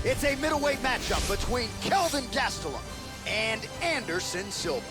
It's a middleweight matchup between Kelvin Gastelum and Anderson Silva.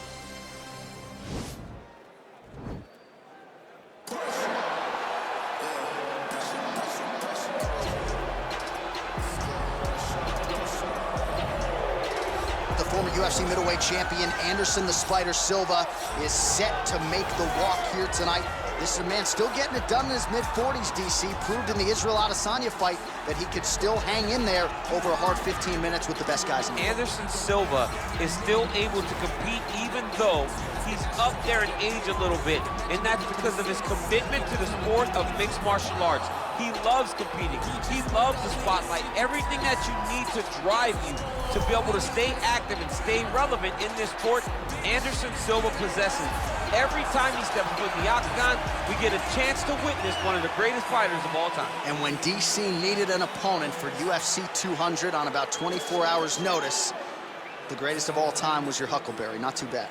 The former UFC middleweight champion Anderson the Spider Silva is set to make the walk here tonight. This is a man still getting it done in his mid-40s, DC. Proved in the Israel Adesanya fight that he could still hang in there over a hard 15 minutes with the best guys in the world. Anderson Silva is still able to compete even though he's up there in age a little bit, and that's because of his commitment to the sport of mixed martial arts. He loves competing. He loves the spotlight. Everything that you need to drive you to be able to stay active and stay relevant in this sport, Anderson Silva possesses. Every time he steps foot in the octagon, we get a chance to witness one of the greatest fighters of all time. And when DC needed an opponent for UFC 200 on about 24 hours notice, the greatest of all time was your Huckleberry. Not too bad.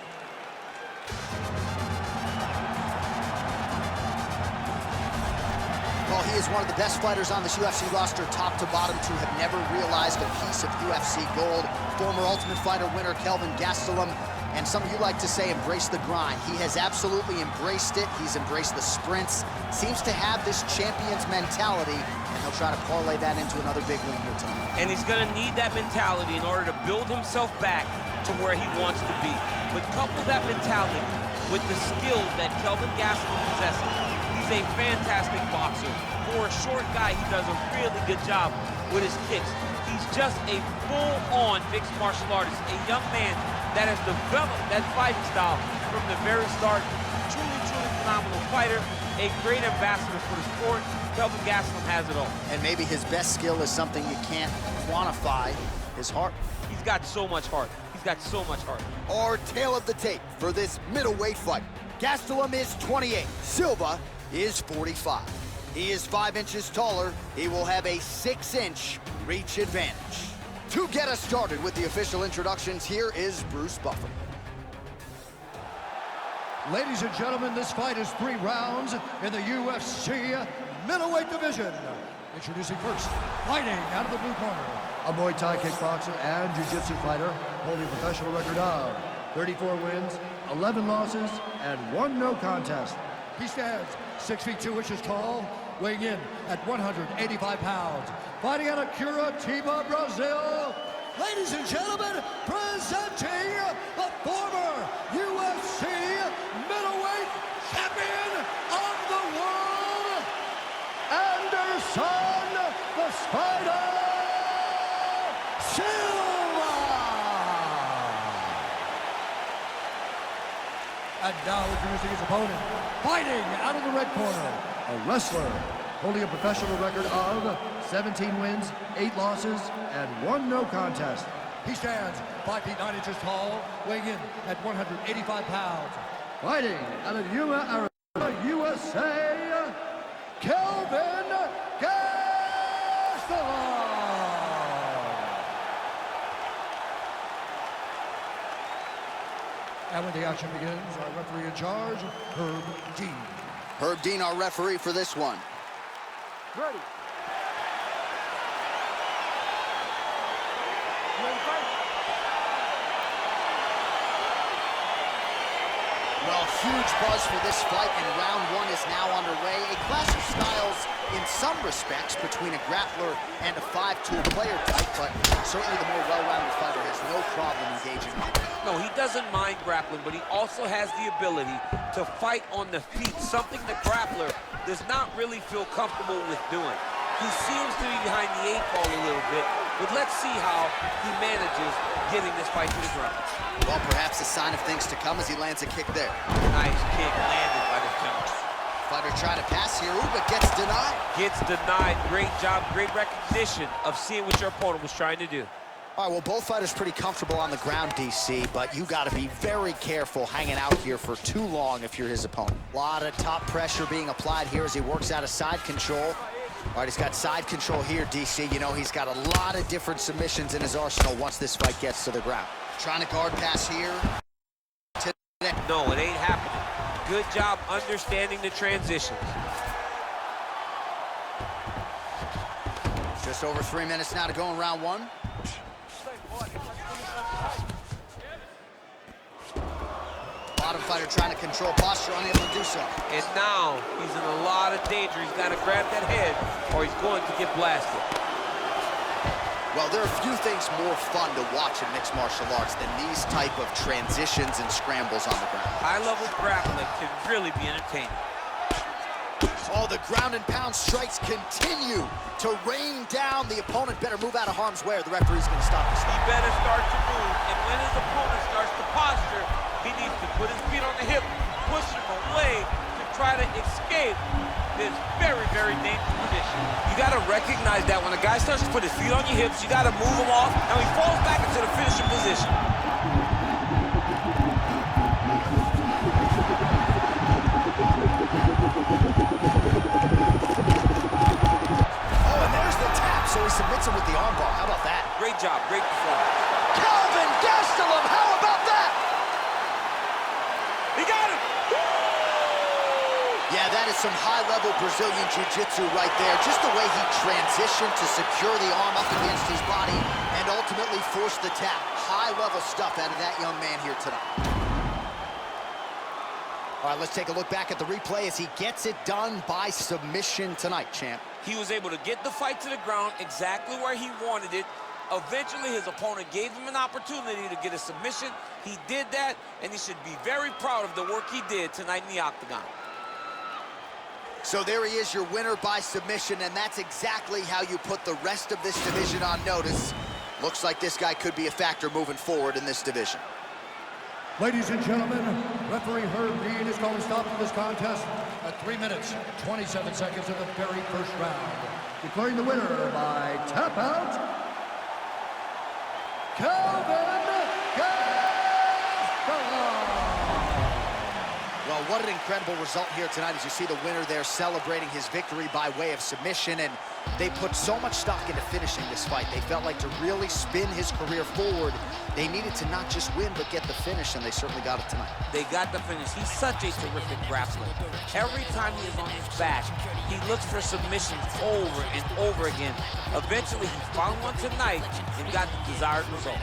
Well, he is one of the best fighters on this UFC roster, top to bottom, to have never realized a piece of UFC gold. Former Ultimate Fighter winner Kelvin Gastelum, and some of you like to say embrace the grind. He has absolutely embraced it. He's embraced the sprints. Seems to have this champion's mentality, and he'll try to parlay that into another big win here tonight. And he's going to need that mentality in order to build himself back to where he wants to be. But couple that mentality with the skill that Kelvin Gastelum possesses. He's a fantastic boxer. For a short guy, he does a really good job with his kicks. He's just a full-on mixed martial artist, a young man that has developed that fighting style from the very start. Truly, truly phenomenal fighter, a great ambassador for the sport. Kelvin Gastelum has it all. And maybe his best skill is something you can't quantify, his heart. He's got so much heart. He's got so much heart. Our tail of the tape for this middleweight fight. Gastelum is 28, Silva is 45. He is 5 inches taller. He will have a 6-inch reach advantage. To get us started with the official introductions, here is Bruce Buffer. Ladies and gentlemen, this fight is 3 rounds in the UFC middleweight division. Introducing first, fighting out of the blue corner, a Muay Thai kickboxer and jiu-jitsu fighter holding a professional record of 34 wins, 11 losses, and 1 no contest. He stands 6 feet 2 inches tall, weighing in at 185 pounds. Fighting out of Curitiba, Brazil, ladies and gentlemen, presenting the former UFC middleweight champion of the world, Anderson the Spider Silva. And now introducing his opponent, fighting out of the red corner, a wrestler holding a professional record of 17 wins, 8 losses, and 1 no contest. He stands 5 feet 9 inches tall, weighing in at 185 pounds. Fighting out of Yuma, Arizona, USA, Kelvin Gastelum. And when the action begins, our referee in charge, Herb Dean. Herb Dean, our referee for this one. Ready. Well, huge buzz for this fight, and round 1 is now underway. A clash of styles in some respects between a grappler and a 5-tool player type, but certainly the more well-rounded fighter has no problem engaging. No, he doesn't mind grappling, but he also has the ability to fight on the feet, something the grappler does not really feel comfortable with doing. He seems to be behind the 8 ball a little bit, but let's see how he manages getting this fight to the ground. Well, perhaps a sign of things to come as he lands a kick there. Nice kick landed by the gentleman. Fighter trying to pass here, but gets denied. Gets denied. Great job, great recognition of seeing what your opponent was trying to do. All right, well, both fighters pretty comfortable on the ground, DC, but you got to be very careful hanging out here for too long if you're his opponent. A lot of top pressure being applied here as he works out of side control. All right, he's got side control here, DC. You know, he's got a lot of different submissions in his arsenal once this fight gets to the ground. Trying to guard pass here. No, it ain't happening. Good job understanding the transitions. Just over 3 minutes now to go in round one. Bottom fighter trying to control posture, unable to do so. And now he's in a lot of danger. He's got to grab that head or he's going to get blasted. Well, there are few things more fun to watch in mixed martial arts than these type of transitions and scrambles on the ground. High-level grappling can really be entertaining. Oh, the ground and pound strikes continue to rain down. The opponent better move out of harm's way or the referee's going to stop the He better start to move, and when his opponent starts to posture, he needs to put his feet on the hip, push him away to try to escape this very, very dangerous position. You got to recognize that when a guy starts to put his feet on your hips, you got to move him off, and he falls back into the finishing position. Oh, and there's the tap, so he submits him with the armbar. How about that? Great job, great performance. Kelvin Gastelum, how about that? He got him! Yeah, that is some high-level Brazilian jiu-jitsu right there. Just the way he transitioned to secure the arm up against his body and ultimately force the tap. High-level stuff out of that young man here tonight. All right, let's take a look back at the replay as he gets it done by submission tonight, champ. He was able to get the fight to the ground exactly where he wanted it. Eventually, his opponent gave him an opportunity to get a submission. He did that, and he should be very proud of the work he did tonight in the octagon. So there he is, your winner by submission, and that's exactly how you put the rest of this division on notice. Looks like this guy could be a factor moving forward in this division. Ladies and gentlemen, referee Herb Dean is going to stop this contest at 3 minutes, 27 seconds of the very first round. Declaring the winner by tap out, Kelvin Gastelum. Well, what an incredible result here tonight as you see the winner there celebrating his victory by way of submission, and they put so much stock into finishing this fight. They felt like to really spin his career forward, they needed to not just win, but get the finish, and they certainly got it tonight. They got the finish. He's such a terrific grappler. Every time he is on his back, he looks for submissions over and over again. Eventually, he found one tonight and got the desired result.